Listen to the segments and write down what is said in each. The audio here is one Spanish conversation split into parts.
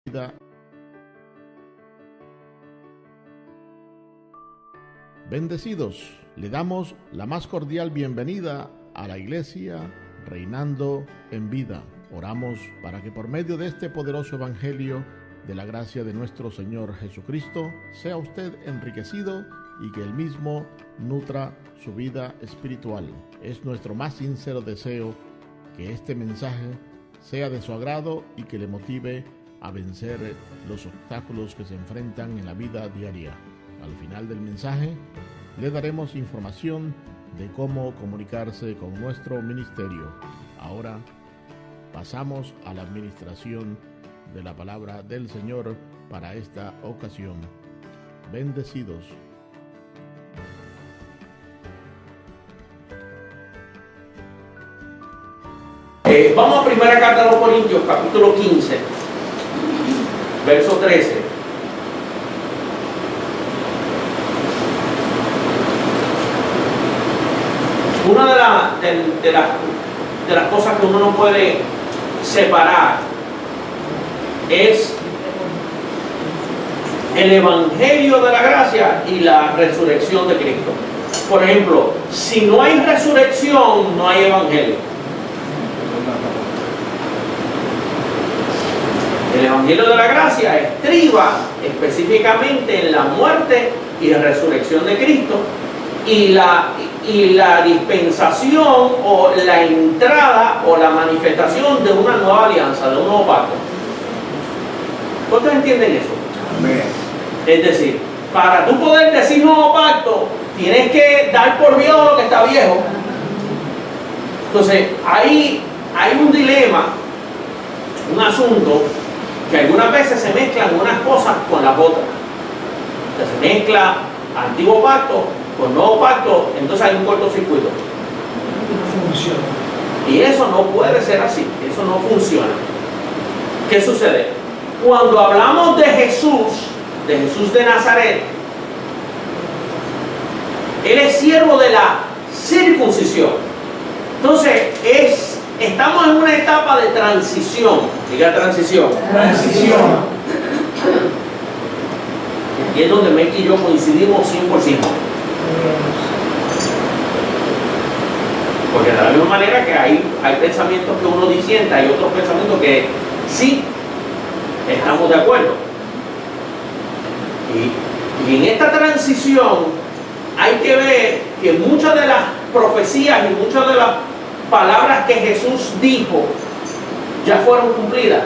vida. Bendecidos, le damos la más cordial bienvenida a la iglesia Reinando en Vida. Oramos para que por medio de este poderoso evangelio de la gracia de nuestro Señor Jesucristo sea usted enriquecido y que Él mismo nutra su vida espiritual. Es nuestro más sincero deseo que este mensaje sea de su agrado y que le motive a vencer los obstáculos que se enfrentan en la vida diaria. Al final del mensaje le daremos información de cómo comunicarse con nuestro ministerio. Ahora pasamos a la administración de la palabra del Señor para esta ocasión. Bendecidos. Vamos a primera carta a los Corintios, capítulo 15, verso 13. Una de las cosas que uno no puede separar es el evangelio de la gracia y la resurrección de Cristo. Por ejemplo, si no hay resurrección, no hay evangelio. El evangelio de la gracia estriba específicamente en la muerte y resurrección de Cristo y la dispensación o la entrada o la manifestación de una nueva alianza, de un nuevo pacto. ¿Ustedes entienden eso? Amén. Es decir, para tú poder decir nuevo pacto, tienes que dar por viejo lo que está viejo. Entonces, ahí hay un dilema, un asunto, que algunas veces se mezclan unas cosas con las otras. Entonces, se mezcla antiguo pacto con nuevo pacto, entonces hay un cortocircuito. No funciona. Y eso no puede ser así, eso no funciona. ¿Qué sucede? Cuando hablamos de Jesús de Nazaret, Él es siervo de la circuncisión. Entonces, estamos en una etapa de transición. Diga transición. Transición. Y es donde Meki y yo coincidimos 100%. Porque de la misma manera que hay pensamientos que uno disienta, hay otros pensamientos que sí estamos de acuerdo. Y en esta transición hay que ver que muchas de las profecías y muchas de las palabras que Jesús dijo ya fueron cumplidas,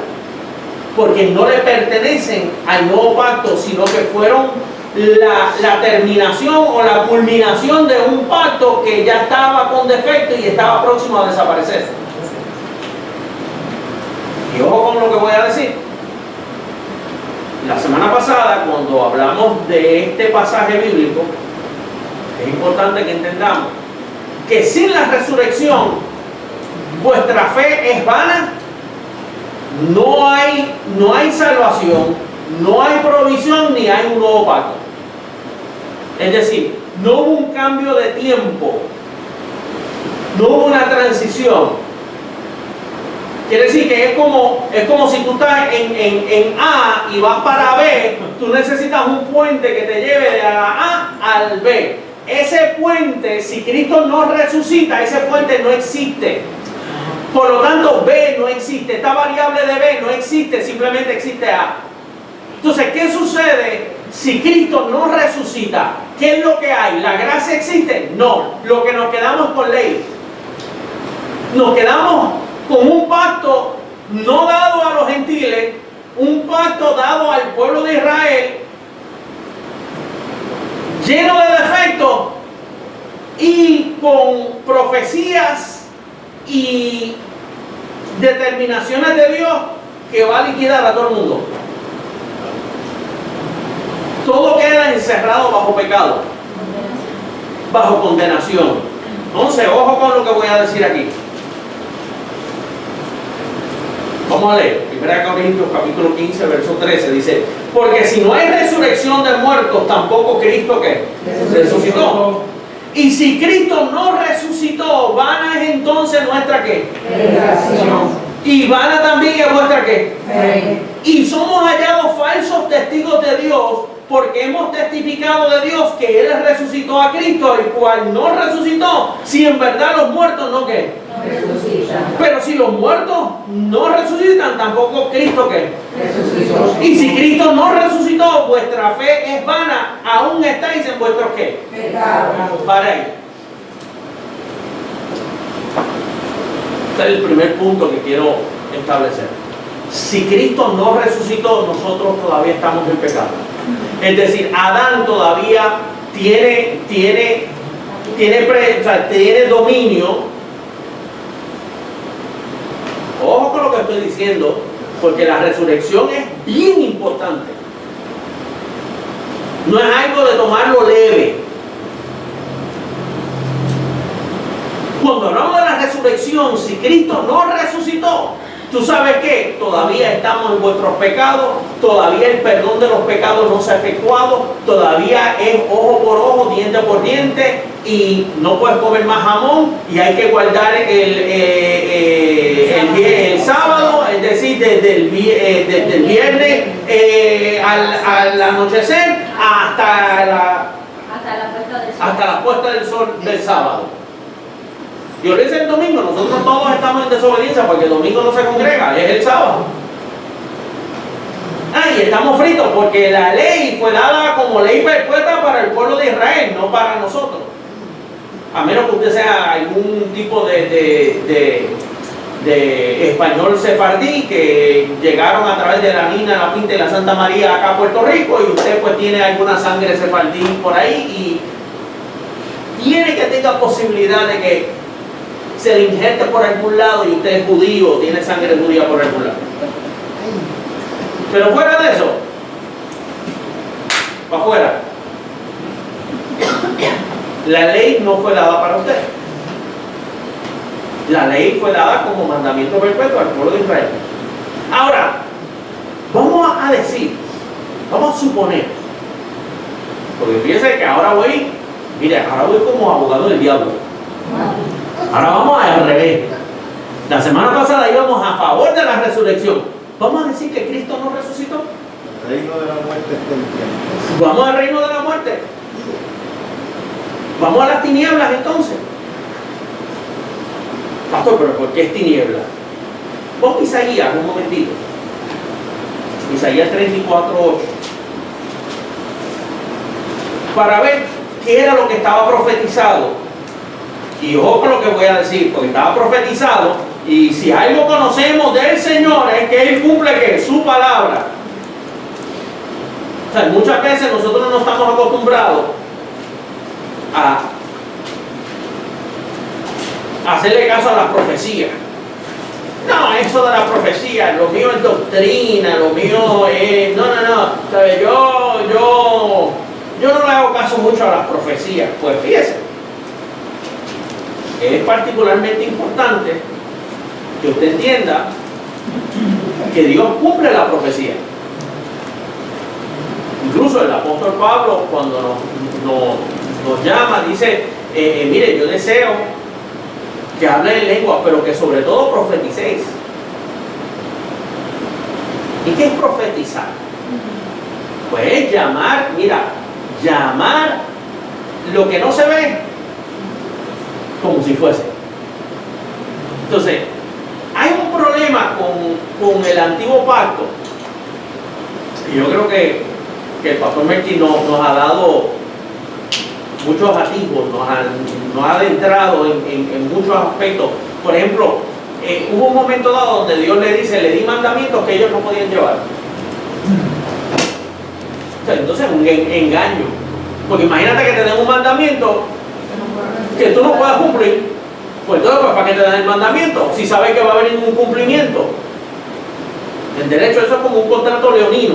porque no le pertenecen al nuevo pacto, sino que fueron la terminación o la culminación de un pacto que ya estaba con defecto y estaba próximo a desaparecer. Y ojo con lo que voy a decir. La semana pasada, cuando hablamos de este pasaje bíblico, es importante que entendamos que sin la resurrección vuestra fe es vana. No hay salvación, no hay provisión, ni hay un nuevo pacto. Es decir, no hubo un cambio de tiempo, no hubo una transición. Quiere decir que es como si tú estás en A y vas para B, tú necesitas un puente que te lleve de la A al B. Ese puente, si Cristo no resucita, ese puente no existe. Por lo tanto, B no existe. Esta variable de B no existe, simplemente existe A. Entonces, ¿qué sucede si Cristo no resucita? ¿Qué es lo que hay? ¿La gracia existe? No. Lo que nos quedamos con ley. Nos quedamos con un pacto no dado a los gentiles, un pacto dado al pueblo de Israel, lleno de defectos y con profecías y determinaciones de Dios que va a liquidar a todo el mundo. Todo queda encerrado bajo pecado, bajo condenación. Entonces, ojo con lo que voy a decir aquí. Vamos a leer, 1 Corintios capítulo 15, verso 13, dice: porque si no hay resurrección de muertos, tampoco Cristo ¿qué? Resucitó. Y si Cristo no resucitó, vana es entonces nuestra ¿qué? Predicación. Y vana también es vuestra ¿qué? Fe. Y somos hallados falsos testigos de Dios porque hemos testificado de Dios que Él resucitó a Cristo, el cual no resucitó, si en verdad los muertos no ¿qué? No resucitan. Pero si los muertos no resucitan, tampoco Cristo ¿qué? Resucitó. Y si Cristo no resucitó, vuestra fe es vana, aún estáis en vuestros ¿qué? Pecado. Para ahí. Este es el primer punto que quiero establecer. Si Cristo no resucitó, nosotros todavía estamos en pecado. Es decir, Adán todavía tiene dominio. Ojo con lo que estoy diciendo, porque la resurrección es bien importante. No es algo de tomarlo leve. Cuando hablamos de la resurrección, si Cristo no resucitó, ¿tú sabes qué? Todavía estamos en vuestros pecados, todavía el perdón de los pecados no se ha efectuado, todavía es ojo por ojo, diente por diente, y no puedes comer más jamón, y hay que guardar el sábado, es decir, desde el viernes al anochecer hasta la puesta del sol del sábado. Y olvídense el domingo, nosotros todos estamos en desobediencia porque el domingo no se congrega, es el sábado. Y estamos fritos porque la ley fue dada como ley perpetua para el pueblo de Israel, no para nosotros. A menos que usted sea algún tipo de español sefardí que llegaron a través de la Nina, la Pinta y la Santa María acá a Puerto Rico, y usted pues tiene alguna sangre sefardí por ahí y tiene que tenga posibilidad de que se le injerte por algún lado y usted es judío, tiene sangre judía por algún lado. Pero fuera de eso, para afuera, la ley no fue dada para usted. La ley fue dada como mandamiento perpetuo al pueblo de Israel. Ahora, vamos a decir, vamos a suponer, porque fíjense que ahora voy como abogado del diablo. Ahora vamos al revés. La semana pasada íbamos a favor de la resurrección. Vamos a decir que Cristo no resucitó. El reino de la muerte está en tiempo. Vamos al reino de la muerte. Vamos a las tinieblas entonces. Pastor, pero ¿por qué es tiniebla? Pon Isaías un momentito. Isaías 34:8. Para ver qué era lo que estaba profetizado. Y ojo con lo que voy a decir, porque estaba profetizado, y si algo conocemos del Señor es que Él cumple ¿qué? Su palabra. O sea, muchas veces nosotros no estamos acostumbrados a hacerle caso a las profecías. No, eso de la profecía, lo mío es doctrina, lo mío es... No. ¿Sabe? Yo no le hago caso mucho a las profecías. Pues fíjese, es particularmente importante que usted entienda que Dios cumple la profecía. Incluso el apóstol Pablo, cuando nos llama, dice, mire, yo deseo que hable en lengua, pero que sobre todo profeticéis. ¿Y qué es profetizar? Pues es llamar lo que no se ve como si fuese. Entonces, hay un problema con el antiguo pacto, y yo creo que el pastor Merky nos ha dado muchos atisbos, nos ha adentrado en muchos aspectos. Por ejemplo, hubo un momento dado donde Dios le di mandamientos que ellos no podían llevar. Entonces, un engaño, porque imagínate que te den un mandamiento que tú no puedas cumplir. Pues entonces, ¿para qué te dan el mandamiento? Si sabes que va a venir un cumplimiento. En derecho eso es como un contrato leonino.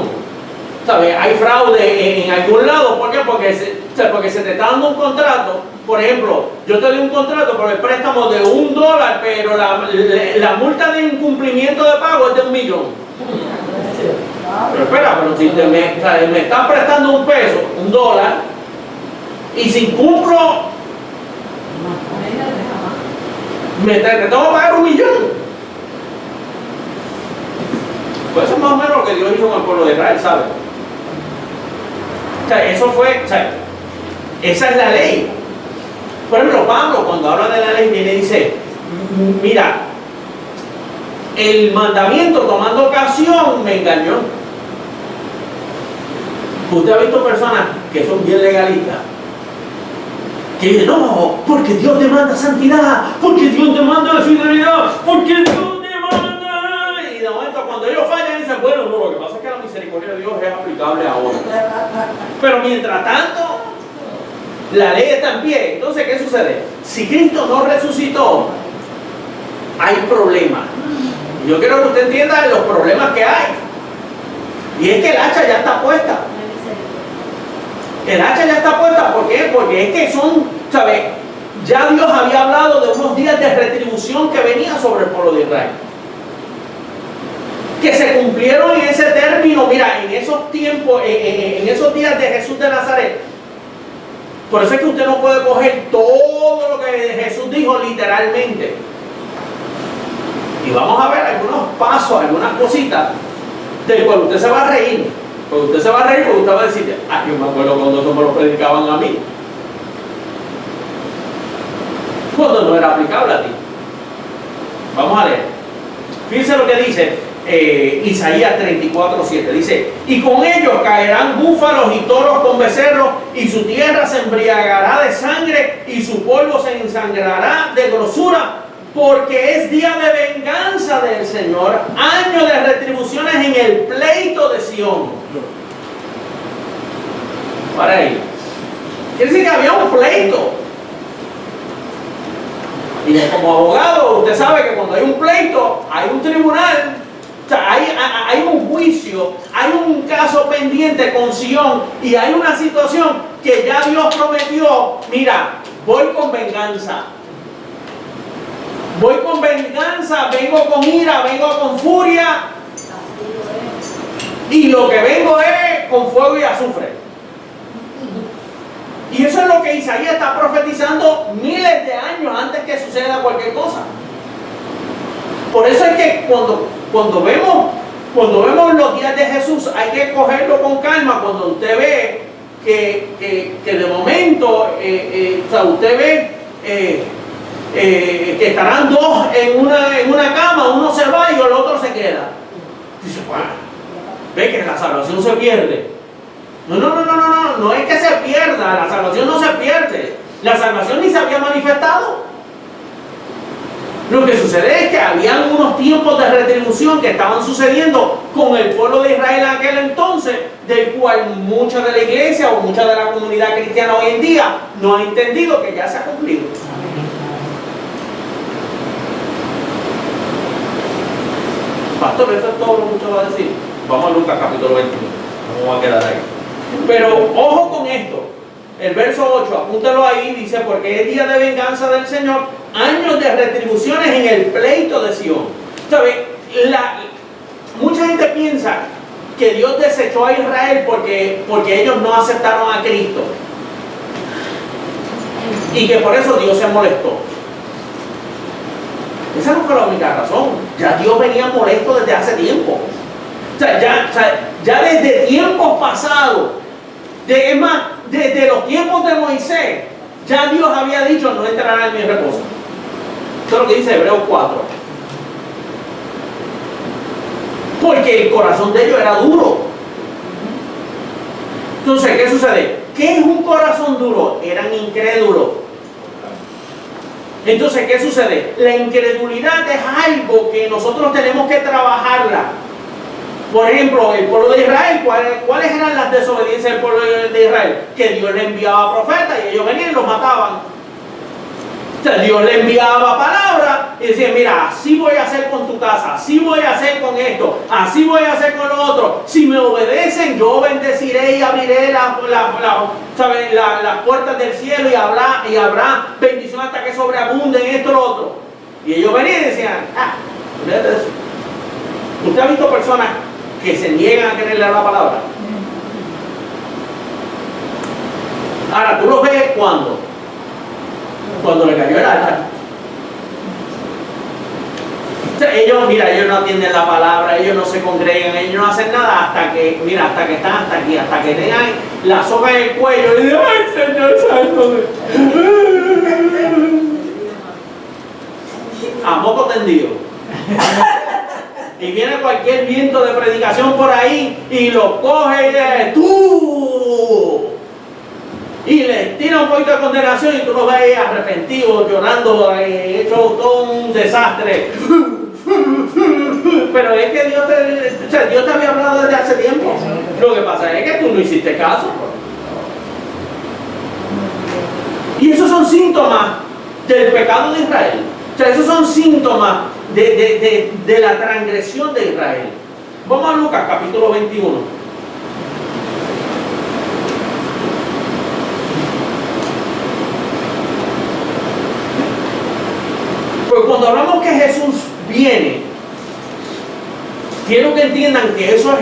¿Sabes? Hay fraude en algún lado. ¿Por qué? Porque se te está dando un contrato. Por ejemplo, yo te doy un contrato por el préstamo de $1, pero la multa de incumplimiento de pago es de $1,000,000. Pero espera, pero si me están prestando $1, $1, y si cumplo, te tengo que pagar $1,000,000. Pues eso es más o menos lo que Dios hizo con el pueblo de Israel, ¿sabes? O sea, eso fue, o sea, esa es la ley. Por ejemplo, Pablo, cuando habla de la ley, viene y dice, mira, el mandamiento tomando ocasión me engañó. Usted ha visto personas que son bien legalistas, que dicen, no, porque Dios demanda santidad, porque Dios demanda fidelidad, porque Dios demanda. Y de momento cuando ellos fallan dicen, bueno, no, lo que pasa es que la misericordia de Dios es aplicable ahora. Pero mientras tanto, la ley está en pie. Entonces, ¿qué sucede? Si Cristo no resucitó, hay problemas. Yo quiero que usted entienda los problemas que hay. Y es que el hacha ya está puesta. El hacha ya está puesta. ¿Por qué? Porque es que son, ¿sabes? Ya Dios había hablado de unos días de retribución que venía sobre el pueblo de Israel. Que se cumplieron en ese término, mira, en esos tiempos, en esos días de Jesús de Nazaret. Por eso es que usted no puede coger todo lo que Jesús dijo literalmente. Y vamos a ver algunos pasos, algunas cositas, del cual usted se va a reír. Porque usted se va a reír porque usted va a decir, ah, yo me acuerdo cuando eso me lo predicaban a mí. Cuando no era aplicable a ti. Vamos a leer. Fíjense lo que dice Isaías 34:7. Dice, y con ellos caerán búfalos y toros con becerros, y su tierra se embriagará de sangre, y su polvo se ensangrará de grosura, porque es día de venganza del Señor, año de retribuciones en el pleito de Sión. Para ahí. Quiere decir que había un pleito. Y como abogado, usted sabe que cuando hay un pleito, hay un tribunal, o sea, hay un juicio, hay un caso pendiente con Sión, y hay una situación que ya Dios prometió, mira, voy con venganza. Voy con venganza, vengo con ira, vengo con furia. Y lo que vengo es con fuego y azufre. Y eso es lo que Isaías está profetizando miles de años antes que suceda cualquier cosa. Por eso es que cuando vemos los días de Jesús, hay que cogerlo con calma. Cuando usted ve que de momento, o sea, usted ve que estarán dos en una cama, uno se va y el otro se queda. Dice, bueno, ve que la salvación se pierde. No es que se pierda, la salvación no se pierde. La salvación ni se había manifestado. Lo que sucede es que habían unos tiempos de retribución que estaban sucediendo con el pueblo de Israel en aquel entonces, del cual mucha de la iglesia o mucha de la comunidad cristiana hoy en día no ha entendido que ya se ha cumplido. Pastor, eso es todo lo que usted va a decir. Vamos a Lucas capítulo 21. Vamos a quedar ahí. Pero ojo con esto. El verso 8, apúntalo ahí, dice, porque es día de venganza del Señor, años de retribuciones en el pleito de Sión. ¿Sabe? Mucha gente piensa que Dios desechó a Israel porque ellos no aceptaron a Cristo. Y que por eso Dios se molestó. Esa no fue la única razón. Ya Dios venía molesto desde hace tiempo. O sea, ya desde tiempos pasados, es más, desde los tiempos de Moisés, ya Dios había dicho, no entrarán en mi reposo. Eso es lo que dice Hebreos 4. Porque el corazón de ellos era duro. Entonces, ¿qué sucede? ¿Qué es un corazón duro? Eran incrédulos. Entonces, ¿qué sucede? La incredulidad es algo que nosotros tenemos que trabajarla. Por ejemplo, el pueblo de Israel, ¿cuáles eran las desobediencias del pueblo de Israel? Que Dios le enviaba profetas y ellos venían y los mataban. O sea, Dios le enviaba palabras y decía, mira, así voy a hacer con tu casa, así voy a hacer con esto, así voy a hacer con lo otro. Si me obedecen, yo bendeciré y abriré las puertas del cielo y habrá bendición hasta que sobreabunde en esto y lo otro. Y ellos venían y decían, olvídate de eso. ¿Usted ha visto personas que se niegan a creerle a la palabra? Ahora, tú lo ves cuando le cayó el hacha. ellos, mira, ellos no atienden la palabra, ellos no se congregan, ellos no hacen nada hasta que, mira, hasta que están hasta aquí, hasta que tengan la soga en el cuello y dicen, ¡ay, Señor, sálvame! A moco tendido. Y viene cualquier viento de predicación por ahí y lo coge y dice, ¡tú! Y le tira un poquito de condenación y tú lo ves arrepentido, llorando, hecho todo un desastre. Pero es que Dios te había hablado desde hace tiempo. Lo que pasa es que tú no hiciste caso. Y esos son síntomas del pecado de Israel. O sea, esos son síntomas de la transgresión de Israel. Vamos a Lucas capítulo 21. Pues cuando hablamos que Jesús viene, quiero que entiendan que eso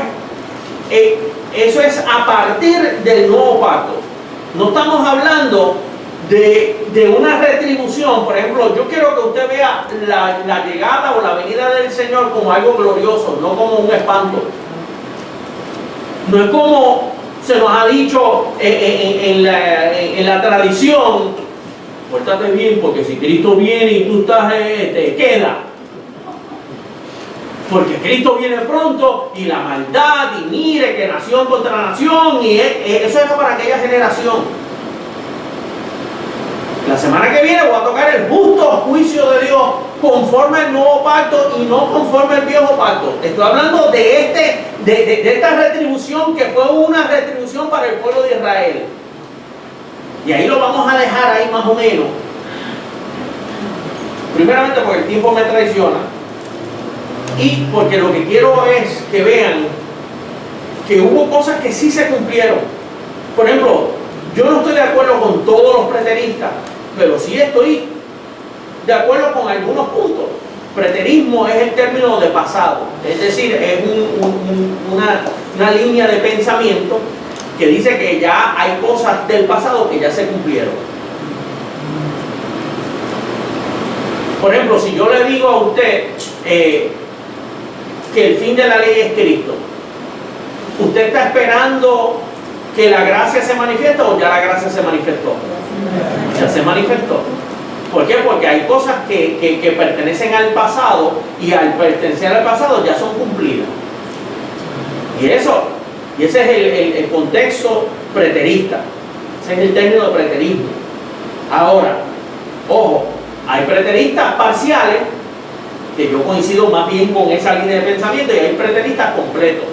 es a partir del nuevo pacto. No estamos hablando de una retribución. Por ejemplo, yo quiero que usted vea la llegada o la venida del Señor como algo glorioso, no como un espanto. No es como se nos ha dicho en la tradición, pórtate bien, porque si Cristo viene y tú estás, te queda. Porque Cristo viene pronto y la maldad, y mire que nación contra nación, y eso es para aquella generación. La semana que viene voy a tocar el justo juicio de Dios conforme al nuevo pacto y no conforme al viejo pacto. Estoy hablando de esta retribución que fue una retribución para el pueblo de Israel. Y ahí lo vamos a dejar ahí más o menos. Primeramente porque el tiempo me traiciona. Y porque lo que quiero es que vean que hubo cosas que sí se cumplieron. Por ejemplo, yo no estoy de acuerdo con todos los preteristas, pero sí estoy de acuerdo con algunos puntos. Preterismo es el término de pasado, es decir, es una línea de pensamiento que dice que ya hay cosas del pasado que ya se cumplieron. Por ejemplo, si yo le digo a usted que el fin de la ley es Cristo, ¿usted está esperando que la gracia se manifieste o ya la gracia se manifestó? Ya se manifestó. ¿Por qué? Porque hay cosas que pertenecen al pasado y al pertenecer al pasado ya son cumplidas. Y ese es el contexto preterista. Ese es el término de preterismo. Ahora, ojo, hay preteristas parciales, que yo coincido más bien con esa línea de pensamiento, y hay preteristas completos.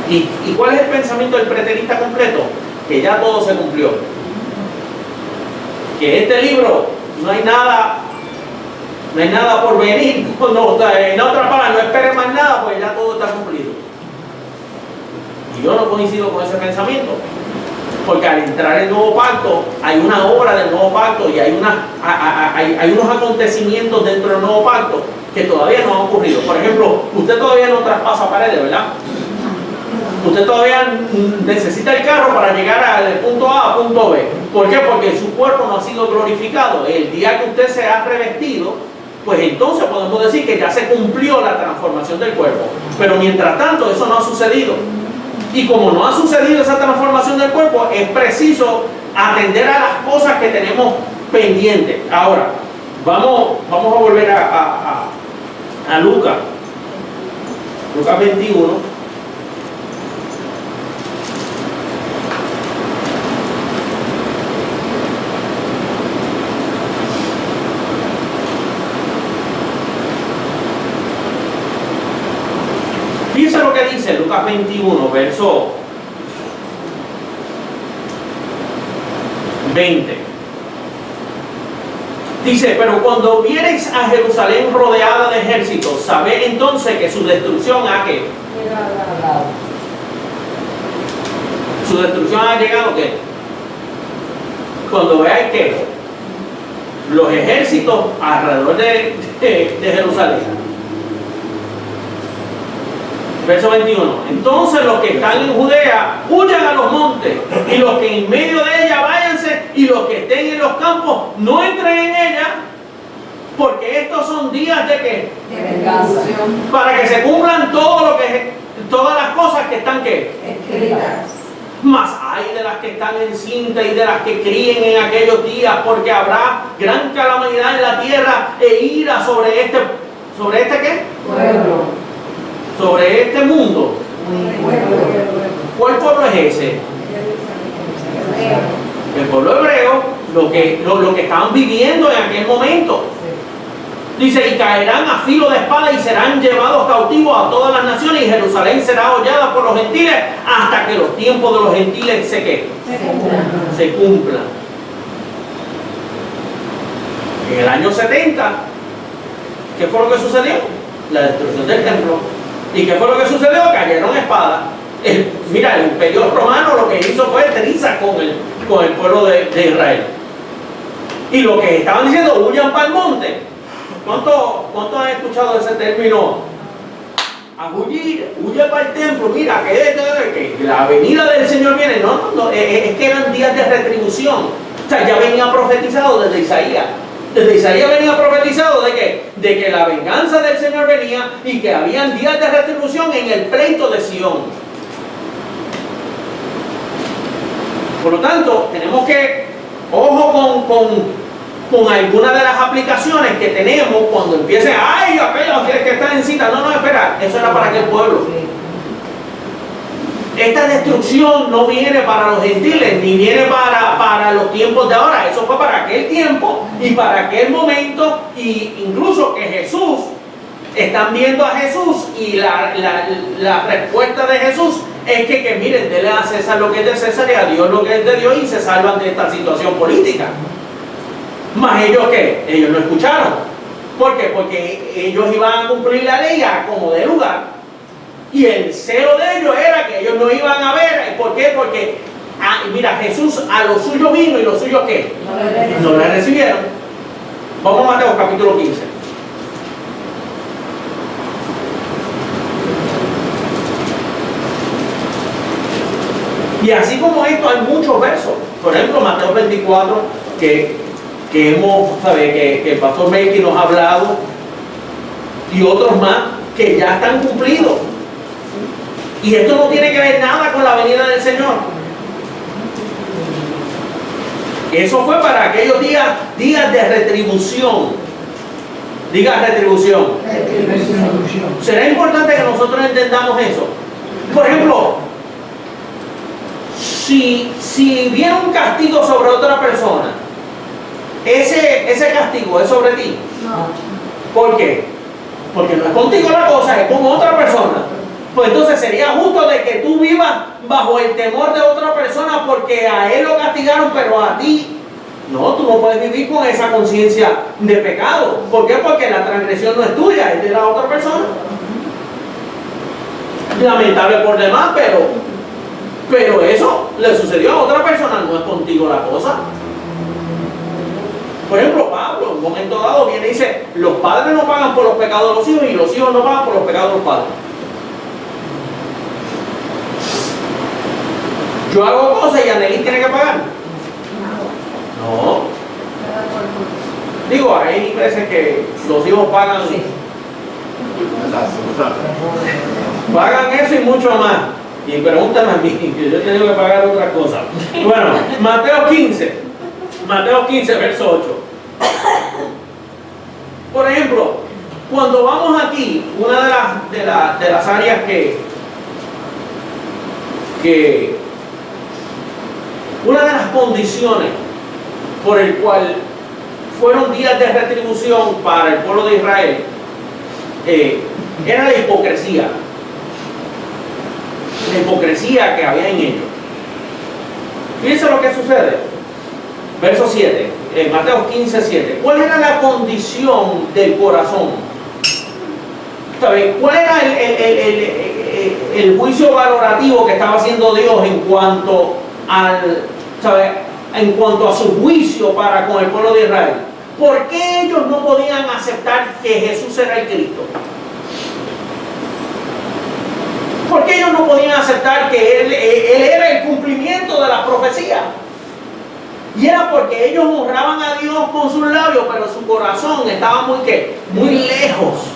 ¿Y cuál es el pensamiento del preterista completo? Que ya todo se cumplió. Que este libro no hay nada por venir. No, en otras palabras, no espere más nada, pues ya todo está cumplido. Y yo no coincido con ese pensamiento. Porque al entrar el nuevo pacto, hay una obra del nuevo pacto y hay unos acontecimientos dentro del nuevo pacto que todavía no han ocurrido. Por ejemplo, usted todavía no traspasa paredes, ¿verdad? Usted todavía necesita el carro para llegar del punto A a punto B. ¿Por qué? Porque su cuerpo no ha sido glorificado. El día que usted se ha revestido, pues entonces podemos decir que ya se cumplió la transformación del cuerpo. Pero mientras tanto, eso no ha sucedido. Y como no ha sucedido esa transformación del cuerpo, es preciso atender a las cosas que tenemos pendientes. Ahora, vamos a volver a Lucas. Lucas 21. Fíjense lo que dice Lucas 21, verso 20. Dice, pero cuando viereis a Jerusalén rodeada de ejércitos, sabed entonces que su destrucción ha ¿qué? Su destrucción ha llegado ¿qué? Cuando veáis que los ejércitos alrededor de Jerusalén. Verso 21. Entonces los que están en Judea huyan a los montes, y los que en medio de ella váyanse, y los que estén en los campos no entren en ella. Porque estos son días de qué? De venganza. Para que se cumplan todas las cosas que están ¿qué? Escritas. Mas hay de las que están encintas y de las que críen en aquellos días, porque habrá gran calamidad en la tierra e ira sobre este ¿qué? Pueblo. Sobre este mundo. ¿Cuál pueblo es ese? El pueblo hebreo, lo que estaban viviendo en aquel momento. Dice, y caerán a filo de espada y serán llevados cautivos a todas las naciones, y Jerusalén será hollada por los gentiles hasta que los tiempos de los gentiles se cumplan. En el año 70, ¿qué fue lo que sucedió? La destrucción del templo. ¿Y qué fue lo que sucedió? Cayeron espadas. Mira, el imperio romano lo que hizo fue trizas con el pueblo de Israel. Y lo que estaban diciendo, huyan para el monte. ¿Cuánto han escuchado ese término? A huye para el templo. Mira, que la venida del Señor viene. No, es que eran días de retribución. O sea, ya venía profetizado desde Isaías. Desde Isaías venía profetizado de que la venganza del Señor venía y que habían días de retribución en el pleito de Sión. Por lo tanto, tenemos que, ojo con algunas de las aplicaciones que tenemos cuando empiecen, ¡ay, aquellos que están en cita! No, espera, eso era para aquel pueblo. Esta destrucción no viene para los gentiles, ni viene para los tiempos de ahora. Eso fue para aquel tiempo y para aquel momento, y incluso que Jesús, están viendo a Jesús y la respuesta de Jesús es que miren, denle a César lo que es de César y a Dios lo que es de Dios, y se salvan de esta situación política. Mas ellos ¿qué? Ellos no escucharon. ¿Por qué? Porque ellos iban a cumplir la ley a como de lugar. Y el celo de ellos era que ellos no iban a ver. ¿Por qué? Porque, mira, Jesús a los suyos vino y los suyos ¿qué? No le recibieron. Vamos a Mateo capítulo 15. Y así como esto hay muchos versos. Por ejemplo, Mateo 24, que hemos, que el pastor Melky nos ha hablado, y otros más que ya están cumplidos. Y esto no tiene que ver nada con la venida del Señor. Eso fue para aquellos días de retribución. Diga retribución. Será importante que nosotros entendamos eso. Por ejemplo, si viene un castigo sobre otra persona, ese castigo es sobre ti. No. ¿Por qué? Porque no es contigo la cosa, es con otra persona. Pues entonces sería justo de que tú vivas bajo el temor de otra persona porque a él lo castigaron, pero a ti no. Tú no puedes vivir con esa conciencia de pecado. ¿Por qué? Porque la transgresión no es tuya, es de la otra persona. Lamentable por demás, pero eso le sucedió a otra persona, no es contigo la cosa. Por ejemplo, Pablo en un momento dado viene y dice, los padres no pagan por los pecados de los hijos y los hijos no pagan por los pecados de los padres. Yo hago cosas y Anelis tiene que pagar. No. Digo, hay veces que los hijos pagan, pagan eso y mucho más. Y pregúntame a mí, que yo tengo que pagar otras cosas. Bueno, Mateo 15, verso 8. Por ejemplo, cuando vamos aquí, una de las áreas una de las condiciones por el cual fueron días de retribución para el pueblo de Israel era la hipocresía. La hipocresía que había en ellos. Fíjense lo que sucede. Verso 7, en Mateo 15, 7. ¿Cuál era la condición del corazón? ¿Sabe? ¿Cuál era el juicio valorativo que estaba haciendo Dios en cuanto a su juicio para con el pueblo de Israel? ¿Por qué ellos no podían aceptar que Jesús era el Cristo? ¿Por qué ellos no podían aceptar que Él era el cumplimiento de la profecía? Y era porque ellos honraban a Dios con sus labios, pero su corazón estaba muy, ¿qué? Muy lejos.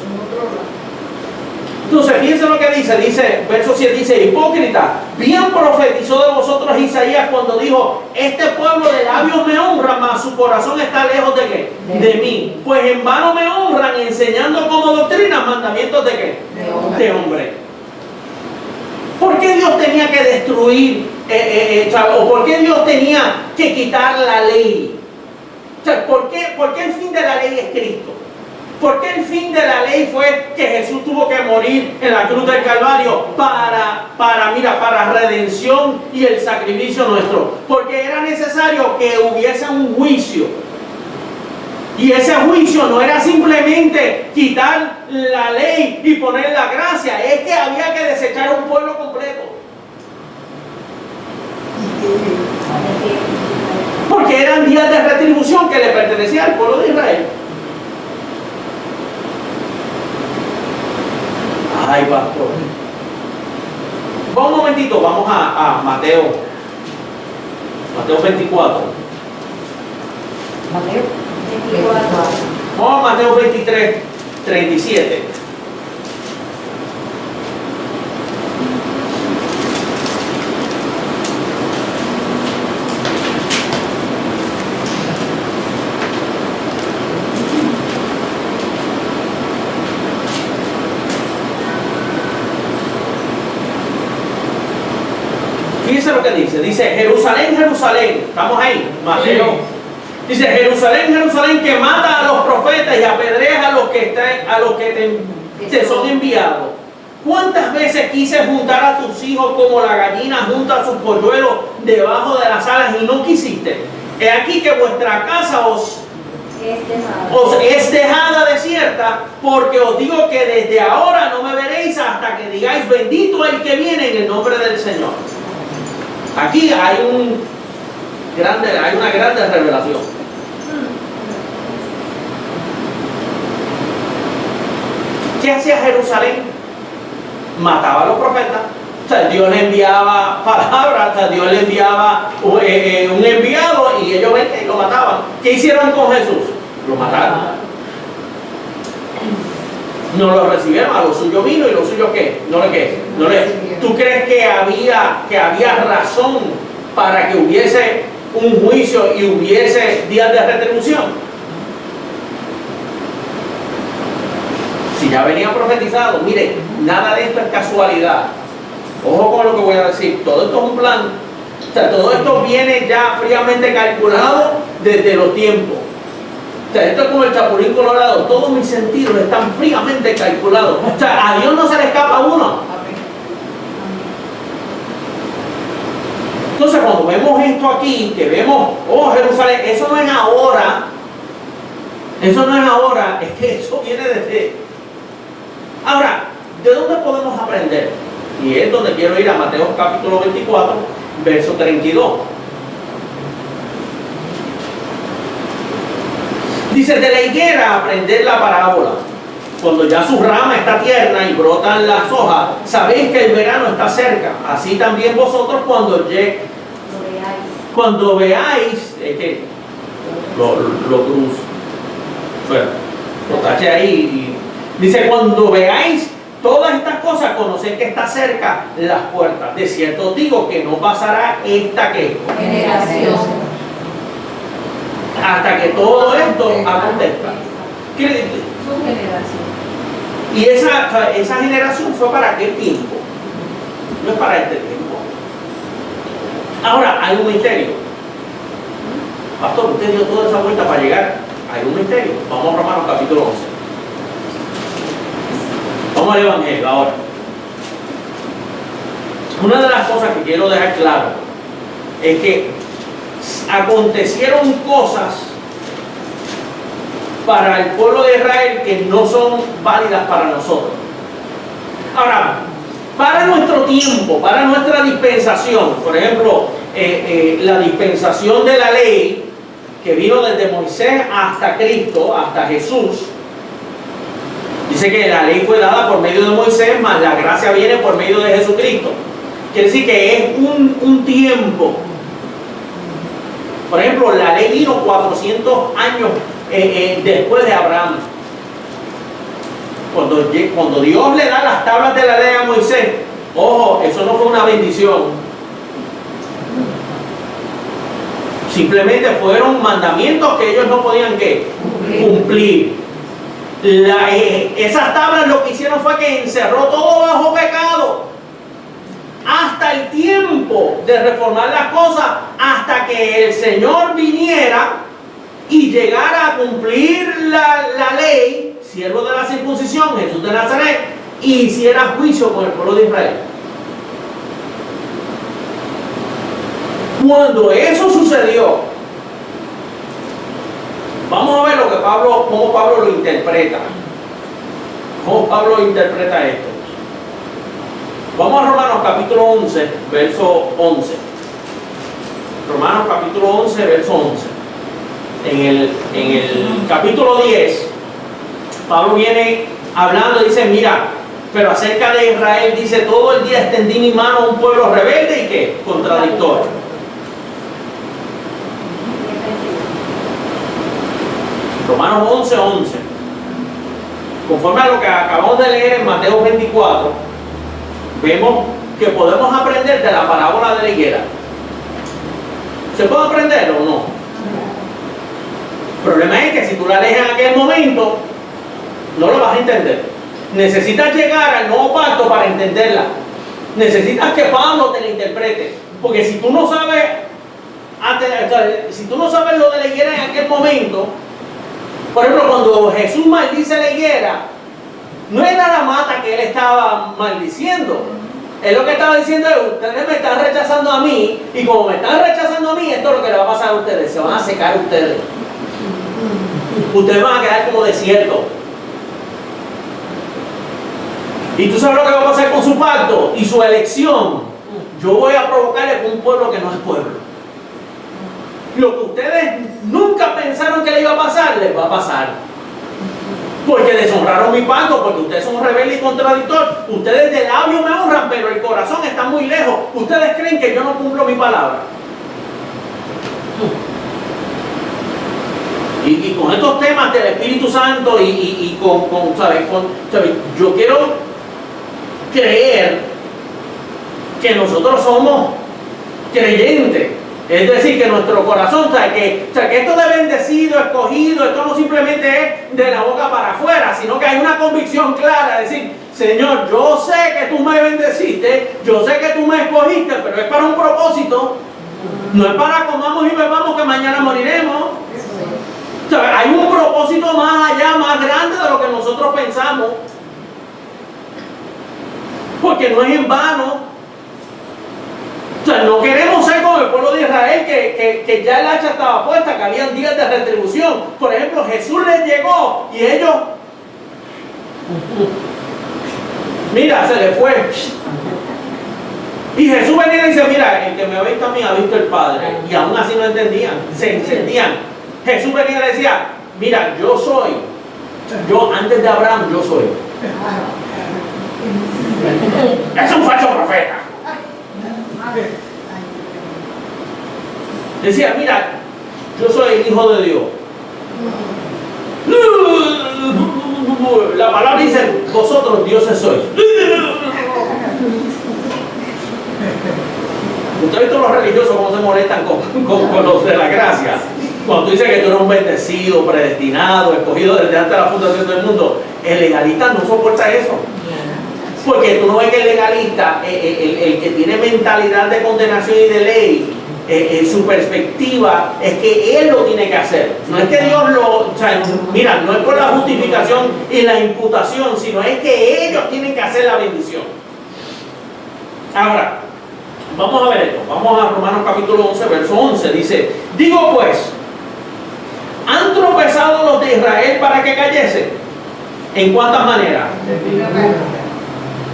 Entonces, fíjense lo que dice, verso 7 dice: hipócrita, bien profetizó de vosotros Isaías cuando dijo: este pueblo de labios me honra, mas su corazón está lejos de ¿qué? De mí. Pues en vano me honran, enseñando como doctrina mandamientos de ¿qué? De hombre. ¿Por qué Dios tenía que destruir, o por qué Dios tenía que quitar la ley? O sea, ¿por qué el fin de la ley es Cristo? ¿Por qué el fin de la ley fue que Jesús tuvo que morir en la cruz del Calvario para redención y el sacrificio nuestro? Porque era necesario que hubiese un juicio. Y ese juicio no era simplemente quitar la ley y poner la gracia, es que había que desechar un pueblo completo. Porque eran días de retribución que le pertenecían al pueblo de Israel. Ay, pastor. Un momentito, vamos a Mateo 24. Mateo 24. Vamos a Mateo 23, 37. Fíjense lo que dice, Jerusalén, Jerusalén, estamos ahí, Mateo. Sí. Dice: Jerusalén, Jerusalén, que mata a los profetas y apedreja a los que te son enviados. ¿Cuántas veces quise juntar a tus hijos como la gallina junta a sus polluelos debajo de las alas y no quisiste? He aquí que vuestra casa os es dejada desierta, porque os digo que desde ahora no me veréis hasta que digáis: bendito el que viene en el nombre del Señor. Aquí hay una grande revelación. ¿Qué hacía Jerusalén? Mataba a los profetas. O sea, Dios le enviaba palabras, o sea, Dios le enviaba un enviado y ellos venían y lo mataban. ¿Qué hicieron con Jesús? Lo mataron. No lo recibieron, a lo suyo vino y lo suyo ¿qué? ¿Tú crees que había razón para que hubiese un juicio y hubiese días de retribución? Si ya venía profetizado, mire, nada de esto es casualidad. Ojo con lo que voy a decir, todo esto es un plan. O sea, todo esto viene ya fríamente calculado desde los tiempos. O sea, esto es como el chapulín colorado, todos mis sentidos están fríamente calculados. O sea, a Dios no se le escapa uno. Entonces, cuando vemos esto aquí, que vemos, oh Jerusalén, eso no es ahora, es que eso viene desde... Ahora, ¿de dónde podemos aprender? Y es donde quiero ir, a Mateo capítulo 24, verso 32. Dice: de la higuera aprended la parábola. Cuando ya su rama está tierna y brotan las hojas, sabéis que el verano está cerca. Así también vosotros cuando veáis, es que lo cruz, lo tache ahí. Dice: cuando veáis todas estas cosas, conoced que está cerca las puertas. De cierto os digo que no pasará esta Generación. hasta que todo esto acontezca. Su generación. Y esa generación fue para aquel tiempo, no es para este tiempo. Ahora, hay un misterio. Pastor, usted dio toda esa vuelta para llegar. Hay un misterio. Vamos a Romanos capítulo 11. Vamos al Evangelio ahora. Una de las cosas que quiero dejar claro es que acontecieron cosas para el pueblo de Israel que no son válidas para nosotros. Ahora, para nuestro tiempo, para nuestra dispensación, por ejemplo, la dispensación de la ley que vino desde Moisés hasta Cristo, hasta Jesús, dice que la ley fue dada por medio de Moisés, más la gracia viene por medio de Jesucristo. Quiere decir que es un tiempo. Por ejemplo, la ley vino 400 años después de Abraham. Cuando Dios le da las tablas de la ley a Moisés, ojo, eso no fue una bendición. Simplemente fueron mandamientos que ellos no podían cumplir. Esas tablas lo que hicieron fue que encerró todo bajo pecado. Hasta el tiempo de reformar las cosas, hasta que el Señor viniera y llegara a cumplir la ley, siervo de la circuncisión, Jesús de Nazaret, y hiciera juicio con el pueblo de Israel. Cuando eso sucedió, vamos a ver cómo Pablo lo interpreta. ¿Cómo Pablo interpreta esto? Vamos a Romanos capítulo 11, verso 11. Romanos capítulo 11, verso 11. En el capítulo 10, Pablo viene hablando, dice, mira, pero acerca de Israel, dice, todo el día extendí mi mano a un pueblo rebelde y ¿qué? Contradictorio. Romanos 11, 11. Conforme a lo que acabamos de leer en Mateo 24, vemos que podemos aprender de la parábola de la higuera. ¿Se puede aprender o no? El problema es que si tú la lees en aquel momento, no lo vas a entender. Necesitas llegar al nuevo pacto para entenderla. Necesitas que Pablo te la interprete. Porque si tú no sabes, lo de la higuera en aquel momento, por ejemplo, cuando Jesús maldice la higuera, no era la mata que él estaba maldiciendo. Él lo que estaba diciendo es, ustedes me están rechazando a mí, y como me están rechazando a mí, esto es lo que le va a pasar a ustedes, se van a secar ustedes. Ustedes van a quedar como desierto. Y tú sabes lo que va a pasar con su pacto y su elección. Yo voy a provocarle con un pueblo que no es pueblo. Lo que ustedes nunca pensaron que le iba a pasar, les va a pasar. Porque deshonraron mi pacto, porque ustedes son rebeldes y contradictorios. Ustedes de labio me honran, pero el corazón está muy lejos. Ustedes creen que yo no cumplo mi palabra. Y con estos temas del Espíritu Santo ¿sabes? Yo quiero creer que nosotros somos creyentes. Es decir, que nuestro corazón, que esto de bendecido, escogido, esto no simplemente es de la boca para afuera, sino que hay una convicción clara, de decir, Señor, yo sé que tú me bendeciste, yo sé que tú me escogiste, pero es para un propósito, no es para comamos y bebamos que mañana moriremos. O sea, hay un propósito más allá, más grande de lo que nosotros pensamos, porque no es en vano. O sea, no queremos ser como el pueblo de Israel que ya el hacha estaba puesta, que habían días de retribución. Por ejemplo, Jesús les llegó y ellos, mira, se les fue. Y Jesús venía y dice, mira, el que me ha visto a mí ha visto el Padre. Y aún así no entendían, se encendían. Jesús venía y le decía, mira, yo soy, yo antes de Abraham, yo soy. Es un falso profeta. Decía, mira, yo soy el Hijo de Dios. La palabra dice, vosotros dioses sois. ¿Usted ha visto los religiosos cómo se molestan con los de la gracia? Cuando tú dices que tú eres un bendecido, predestinado, escogido desde antes de la fundación del mundo, el legalista no soporta eso. Porque tú no ves que el legalista, el que tiene mentalidad de condenación y de ley, su perspectiva es que él lo tiene que hacer. No es que Dios o sea, mira, no es por la justificación y la imputación, sino es que ellos tienen que hacer la bendición. Ahora, vamos a ver esto. Vamos a Romanos capítulo 11, verso 11. Dice, digo pues, ¿han tropezado los de Israel para que cayesen? ¿En cuántas maneras?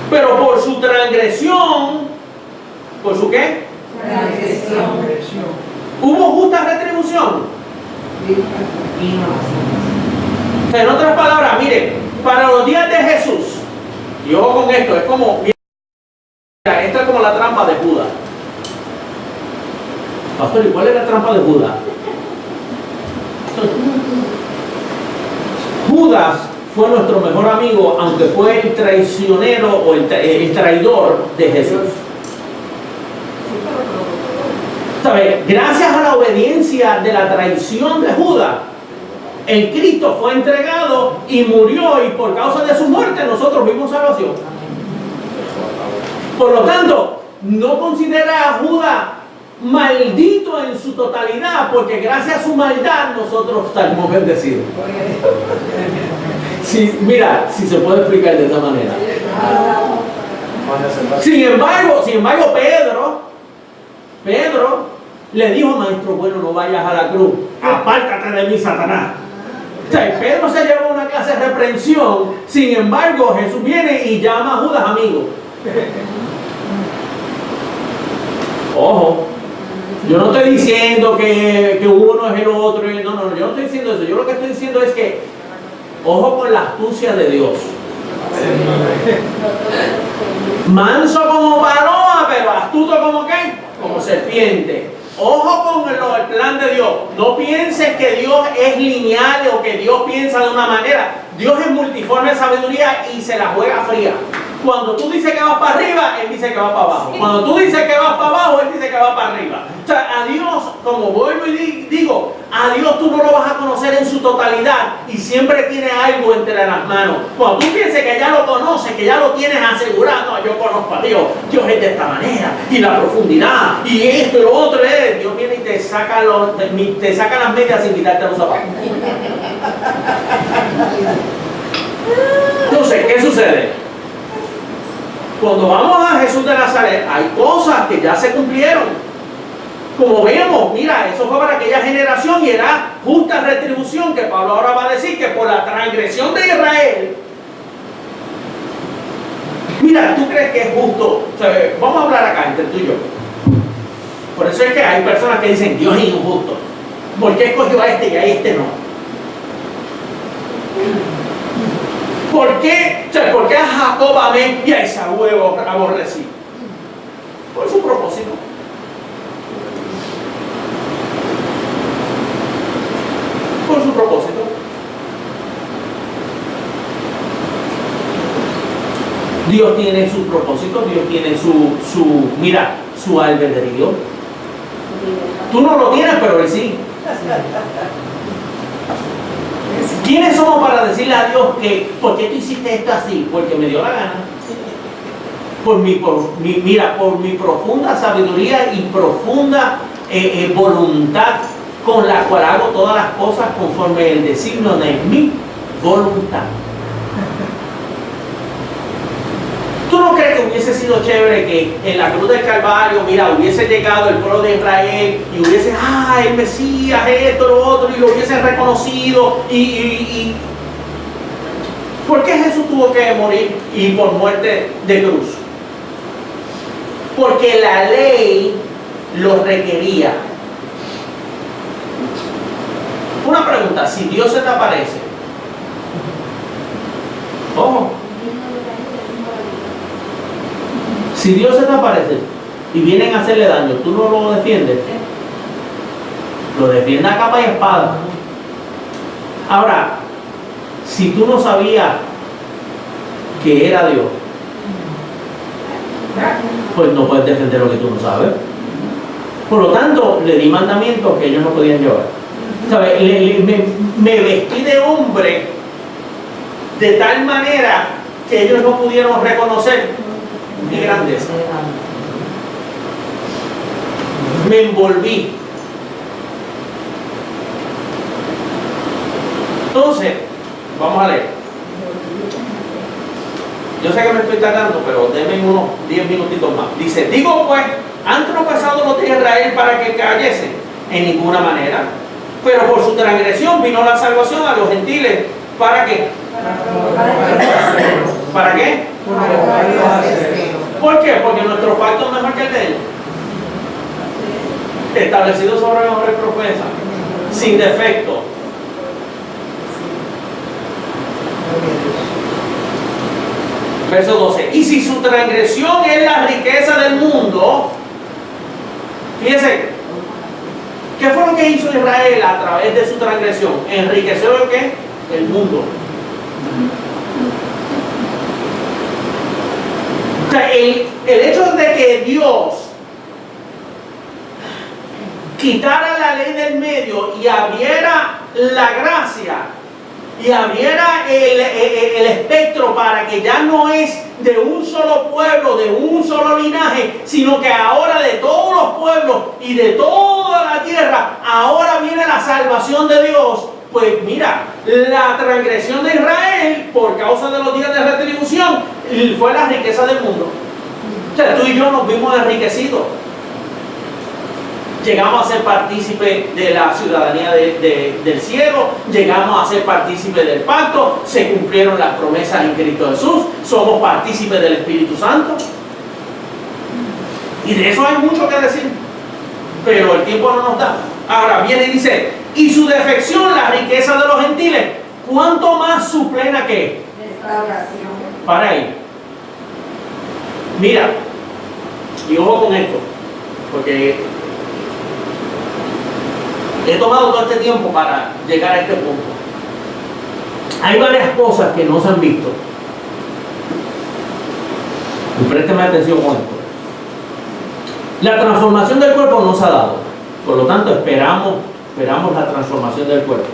Pero por su transgresión, ¿por su qué? Transgresión. ¿Hubo justa retribución? O sea, en otras palabras, mire, para los días de Jesús, y ojo con esto, es como, mira, esta es como la trampa de Judas. Pastor, ¿y cuál es la trampa de Judas? Judas fue nuestro mejor amigo, aunque fue el traicionero o el traidor de Jesús. ¿Sabe? Gracias a la obediencia de la traición de Judas, el Cristo fue entregado y murió, y por causa de su muerte nosotros vimos salvación. Por lo tanto, no considera a Judas maldito en su totalidad, porque gracias a su maldad nosotros salimos bendecidos. Sí, mira, si se puede explicar de esta manera. Sin embargo, Pedro le dijo: maestro bueno, no vayas a la cruz, apártate de mí, Satanás. O sea, Pedro se llevó una clase de reprensión. Sin embargo, Jesús viene y llama a Judas amigo. Ojo, yo no estoy diciendo que uno es el otro. No, yo no estoy diciendo eso. Yo lo que estoy diciendo es que ojo con la astucia de Dios. Manso como paloma, pero astuto como ¿qué? Como serpiente. Ojo con el plan de Dios. No pienses que Dios es lineal o que Dios piensa de una manera. Dios es multiforme de sabiduría y se la juega fría. Cuando tú dices que vas para arriba, Él dice que va para abajo. Cuando tú dices que vas para abajo, Él dice que va para arriba. O sea, a Dios, como vuelvo y digo, a Dios tú no lo vas a conocer en su totalidad y siempre tiene algo entre las manos. Cuando tú pienses que ya lo conoces, que ya lo tienes asegurado, no, yo conozco a Dios, Dios es de esta manera, y la profundidad, y esto y lo otro es, Dios viene y te saca las medias sin quitarte los zapatos. Entonces, ¿qué sucede? Cuando vamos a Jesús de Nazaret, hay cosas que ya se cumplieron. Como vemos, mira, eso fue para aquella generación y era justa retribución, que Pablo ahora va a decir que por la transgresión de Israel. Mira, ¿tú crees que es justo? O sea, vamos a hablar acá entre tú y yo. Por eso es que hay personas que dicen: Dios es injusto. ¿Por qué escogió a este y a este no? ¿Por qué a Jacob amé y a Esaú aborrecí? Por su propósito. Por su propósito. Dios tiene su propósito, Dios tiene su albedrío. Tú no lo tienes, pero Él sí. ¿Quiénes somos para decirle a Dios que por qué tú hiciste esto así? Porque me dio la gana. Por mi profunda sabiduría y profunda voluntad, con la cual hago todas las cosas conforme el designio de mi voluntad. ¿Tú no crees que hubiese sido chévere que en la cruz del Calvario, hubiese llegado el pueblo de Israel y hubiese, el Mesías, esto, lo otro, y lo hubiese reconocido? ¿Por qué Jesús tuvo que morir y por muerte de cruz? Porque la ley lo requería. Una pregunta: si Dios se te aparece, ojo, si Dios se te aparece y vienen a hacerle daño, ¿tú no lo defiendes? Lo defiendes a capa y espada. Ahora, si tú no sabías que era Dios, pues no puedes defender lo que tú no sabes. Por lo tanto, le di mandamientos que ellos no podían llevar. ¿Sabes? Me vestí de hombre de tal manera que ellos no pudieron reconocer mi grandeza. Me envolví. Entonces, vamos a leer. Yo sé que me estoy tardando, pero denme unos 10 minutitos más. Dice: digo pues, ¿han tropezado los de Israel para que cayesen? En ninguna manera. Pero por su transgresión vino la salvación a los gentiles. ¿Para qué? ¿Para qué? ¿Por qué? Porque nuestro pacto es mejor que el de ellos. Establecido sobre mejores promesas, sin defecto. Verso 12. Y si su transgresión es la riqueza del mundo, fíjense, ¿qué fue lo lo que hizo Israel a través de su transgresión? Enriqueció lo que el mundo. O sea, el hecho de que Dios quitara la ley del medio y abriera la gracia y abriera el espectro para que ya no es de un solo pueblo, de un solo linaje, sino que ahora de todos los pueblos y de toda la tierra, ahora viene la salvación de Dios. Pues mira, la transgresión de Israel por causa de los días de retribución fue la riqueza del mundo. O sea, tú y yo nos vimos enriquecidos. Llegamos a ser partícipes de la ciudadanía del cielo, llegamos a ser partícipes del pacto, se cumplieron las promesas en Cristo Jesús, somos partícipes del Espíritu Santo. Y de eso hay mucho que decir, pero el tiempo no nos da. Ahora viene y dice, y su defección, la riqueza de los gentiles, ¿cuánto más su plena qué? Restauración. Para ahí. Mira, y ojo con esto, porque he tomado todo este tiempo para llegar a este punto. Hay varias cosas que no se han visto. Y présteme atención con esto. La transformación del cuerpo no se ha dado. Por lo tanto, esperamos la transformación del cuerpo.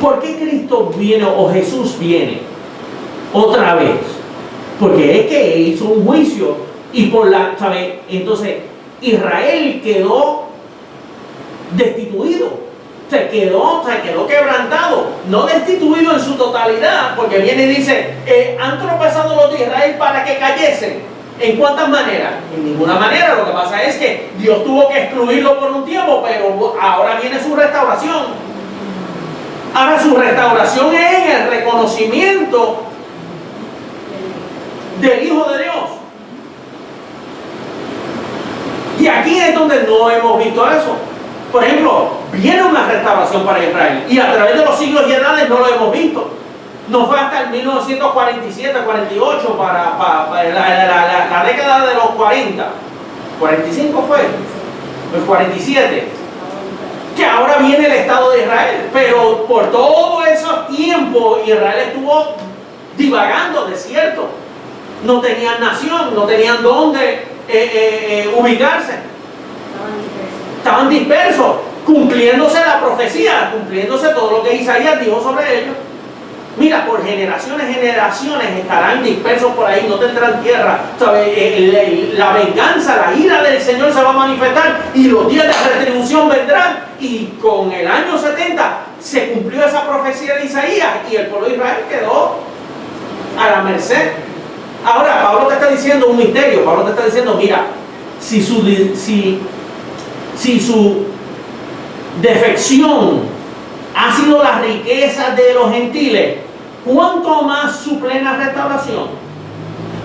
¿Por qué Cristo viene o Jesús viene otra vez? Porque es que hizo un juicio y ¿sabe? Entonces Israel quedó destituido, quedó quebrantado, no destituido en su totalidad, porque viene y dice, han tropezado los de Israel para que cayesen. ¿En cuántas maneras? En ninguna manera. Lo que pasa es que Dios tuvo que excluirlo por un tiempo, pero ahora viene su restauración. Ahora su restauración es en el reconocimiento del Hijo de Dios. Y aquí es donde no hemos visto eso. Por ejemplo, viene una restauración para Israel y a través de los siglos y edades no lo hemos visto. No fue hasta el 1947, 48, para la década de los 40. 45 fue, el 47. Que ahora viene el Estado de Israel. Pero por todo ese tiempo Israel estuvo divagando, desierto. No tenían nación, no tenían dónde ubicarse. Estaban dispersos, cumpliéndose la profecía, cumpliéndose todo lo que Isaías dijo sobre ellos. Mira, por generaciones estarán dispersos por ahí, no tendrán tierra. La venganza, la ira del Señor se va a manifestar y los días de retribución vendrán. Y con el año 70 se cumplió esa profecía de Isaías y el pueblo de Israel quedó a la merced. Ahora, Pablo te está diciendo un misterio. Pablo te está diciendo, mira, si su defección ha sido las riquezas de los gentiles, ¿cuánto más su plena restauración?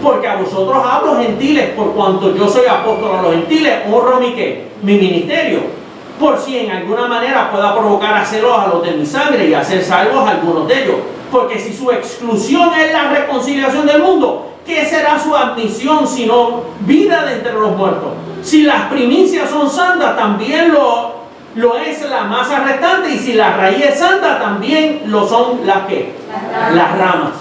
Porque a vosotros hablo gentiles, por cuanto yo soy apóstol a los gentiles, honro mi ministerio, por si en alguna manera pueda provocar a celos a los de mi sangre y hacer salvos a algunos de ellos. Porque si su exclusión es la reconciliación del mundo, ¿qué será su admisión sino vida de entre los muertos? Si las primicias son santas, también lo es la masa restante, y si la raíz es santa, también lo son las ¿qué? Las ramas.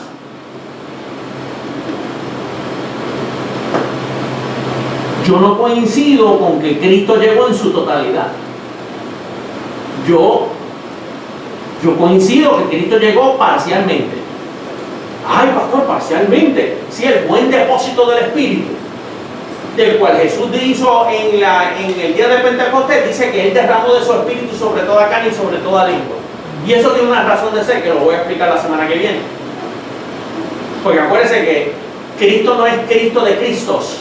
Yo no coincido con que Cristo llegó en su totalidad. Yo coincido que Cristo llegó parcialmente. Ay, pastor, parcialmente. Sí, el buen depósito del Espíritu, del cual Jesús hizo en el día de Pentecostés, dice que Él derramó de su Espíritu sobre toda carne y sobre toda lengua. Y eso tiene una razón de ser que lo voy a explicar la semana que viene. Porque acuérdense que Cristo no es Cristo de Cristos.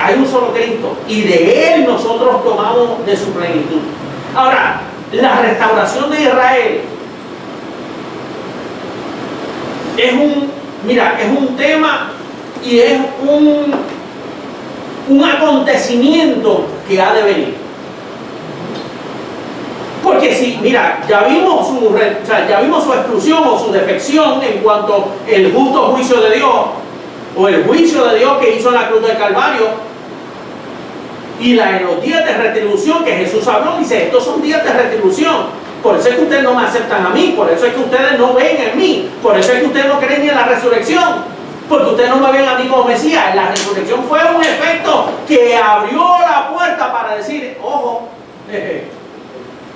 Hay un solo Cristo y de Él nosotros tomamos de su plenitud. Ahora, la restauración de Israel es un tema y es un acontecimiento que ha de venir. Porque si, ya vimos su exclusión o su defección en cuanto al justo juicio de Dios, o el juicio de Dios que hizo en la cruz del Calvario. Y en los días de retribución que Jesús habló, dice, estos son días de retribución. Por eso es que ustedes no me aceptan a mí, por eso es que ustedes no ven en mí, por eso es que ustedes no creen ni en la resurrección, porque ustedes no me ven a mí como Mesías. La resurrección fue un efecto que abrió la puerta para decir, ojo,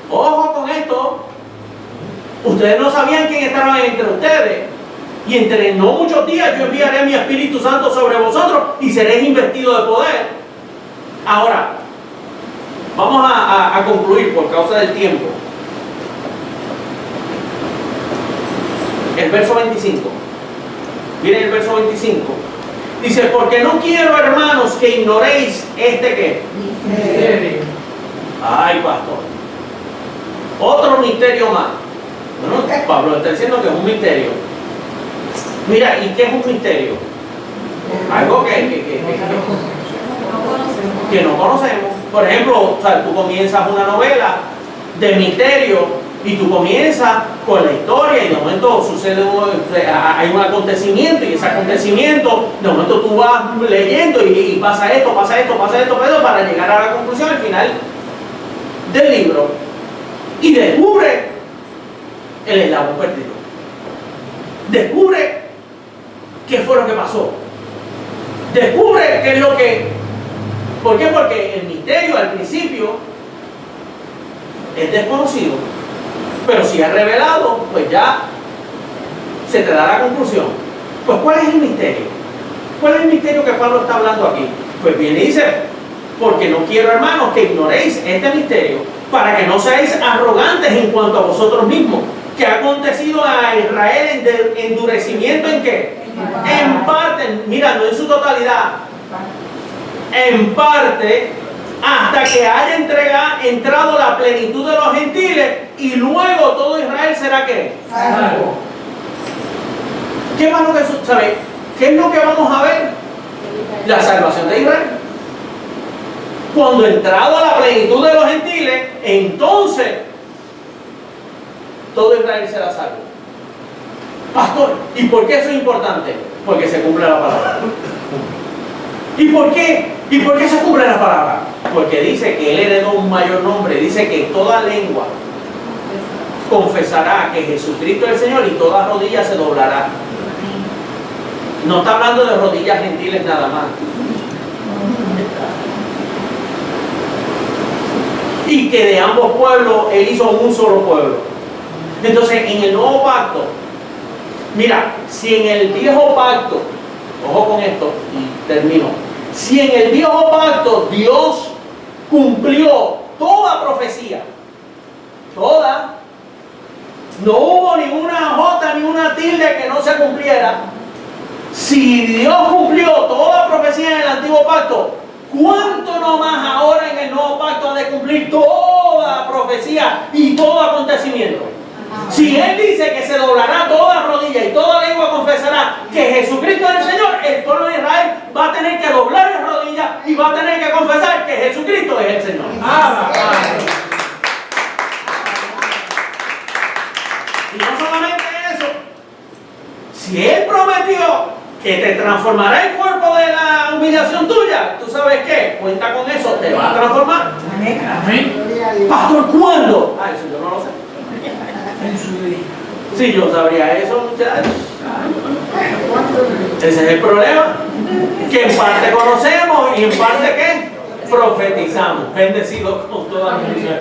ojo con esto. Ustedes no sabían quién estaba entre ustedes. Y entre no muchos días yo enviaré mi Espíritu Santo sobre vosotros y seréis investidos de poder. Ahora, vamos a concluir por causa del tiempo. El verso 25. Miren el verso 25. Dice, porque no quiero, hermanos, que ignoréis ¿qué? Misterio. Ay, pastor. Otro misterio más. Bueno, Pablo está diciendo que es un misterio. Mira, ¿y qué es un misterio? Algo que no conocemos. Por ejemplo, o sea, tú comienzas una novela de misterio y tú comienzas con la historia y de momento hay un acontecimiento y ese acontecimiento, de momento tú vas leyendo y pasa esto, para llegar a la conclusión al final del libro y descubre el eslabón perdido. Descubre qué fue lo que pasó. Descubre qué es lo que... ¿Por qué? Porque el misterio al principio es desconocido. Pero si es revelado, pues ya se te da la conclusión. Pues ¿cuál es el misterio? ¿Cuál es el misterio que Pablo está hablando aquí? Pues bien dice, porque no quiero, hermanos, que ignoréis este misterio, para que no seáis arrogantes en cuanto a vosotros mismos, que ha acontecido a Israel en endurecimiento ¿en qué? En parte, mira, no en su totalidad, en parte, hasta que haya entrado la plenitud de los gentiles y luego todo Israel será ¿qué? Salvo. ¿Qué más lo que sabe? ¿Qué es lo que vamos a ver? La salvación de Israel. Cuando entrado a la plenitud de los gentiles, entonces todo Israel será salvo. Pastor, ¿y por qué eso es importante? Porque se cumple la palabra. ¿Y por qué? ¿Y por qué se cumple la palabra? Porque dice que Él heredó un mayor nombre. Dice que toda lengua confesará que Jesucristo es el Señor y toda rodilla se doblará. No está hablando de rodillas gentiles nada más. Y que de ambos pueblos Él hizo un solo pueblo. Entonces, en el nuevo pacto, mira, si en el viejo pacto, ojo con esto y termino. Si en el viejo pacto Dios cumplió toda profecía, toda, no hubo ninguna jota ni una tilde que no se cumpliera. Si Dios cumplió toda profecía en el antiguo pacto, ¿cuánto no más ahora en el nuevo pacto ha de cumplir toda profecía y todo acontecimiento? Si Él dice que se doblará toda rodilla y toda lengua confesará que Jesucristo es el Señor, el pueblo de Israel va a tener que doblar las rodillas y va a tener que confesar que Jesucristo es el Señor. Y no solamente eso, si Él prometió que te transformará el cuerpo de la humillación tuya, ¿tú sabes qué? Cuenta con eso, te va a transformar. Amén. Pastor, ¿cuándo? Ah, eso yo no lo sé. En su día. Si yo sabría eso, muchachos. Ese es el problema. Que en parte conocemos y en parte ¿qué? Profetizamos. Bendecidos con toda bendición.